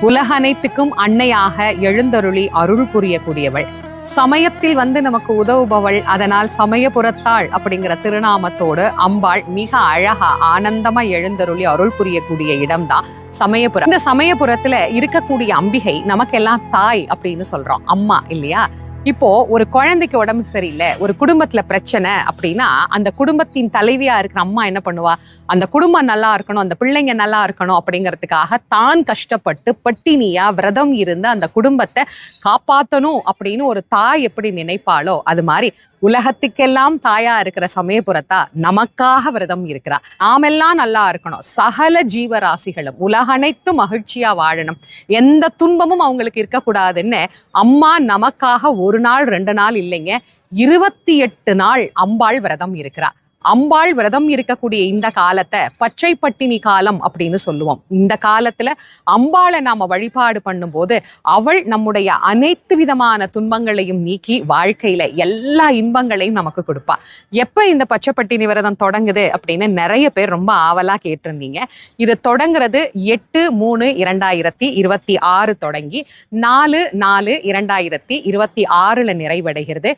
உலக அனைத்துக்கும் அன்னையாக எழுந்தருளி அருள் புரியக்கூடியவள். சமயத்தில் நமக்கு உதவுபவள். அதனால் சமயபுரத்தாள் அப்படிங்கிற திருநாமத்தோடு அம்பாள் மிக அழகா ஆனந்தமா எழுந்தருளி அருள் புரியக்கூடிய இடம்தான் சமயபுரம். இந்த சமயபுரத்துல இருக்கக்கூடிய அம்பிகை நமக்கெல்லாம் தாய் அப்படின்னு சொல்றோம், அம்மா இல்லையா? இப்போ ஒரு குழந்தைக்கு உடம்பு சரியில்லை, ஒரு குடும்பத்துல பிரச்சனை அப்படின்னா அந்த குடும்பத்தின் தலைவியா இருக்கிற அம்மா என்ன பண்ணுவா? அந்த குடும்பம் நல்லா இருக்கணும், அந்த பிள்ளைங்க நல்லா இருக்கணும் அப்படிங்கிறதுக்காக தான் கஷ்டப்பட்டு பட்டினியா விரதம் இருந்து அந்த குடும்பத்தை காப்பாற்றணும் அப்படின்னு ஒரு தாய் எப்படி நினைப்பாளோ அது மாதிரி உலகத்துக்கெல்லாம் தாயா இருக்கிற சமயபுரத்தா நமக்காக விரதம் இருக்கிறா. நாமெல்லாம் நல்லா இருக்கணும், சகல ஜீவராசிகளும் உலகனைத்தும் மகிழ்ச்சியா வாழணும், எந்த துன்பமும் அவங்களுக்கு இருக்கக்கூடாதுன்னு அம்மா நமக்காக ஒரு நாள் 2 நாள் இல்லைங்க, 28 நாள் அம்பாள் விரதம் இருக்கிறா. அம்பாள் விரதம் இருக்கக்கூடிய இந்த காலத்தை பச்சை பட்டினி காலம் அப்படின்னு சொல்லுவோம். இந்த காலத்துல அம்பாளை நாம வழிபாடு பண்ணும்போது அவள் நம்முடைய அனைத்து விதமான துன்பங்களையும் நீக்கி வாழ்க்கையில எல்லா இன்பங்களையும் நமக்கு கொடுப்பா. எப்ப இந்த பச்சை பட்டினி விரதம் தொடங்குது அப்படின்னு நிறைய பேர் ரொம்ப ஆவலா கேட்டிருந்தீங்க. இது தொடங்குறது 8/3/2026 தொடங்கி 4/4/2026 நிறைவடைகிறது.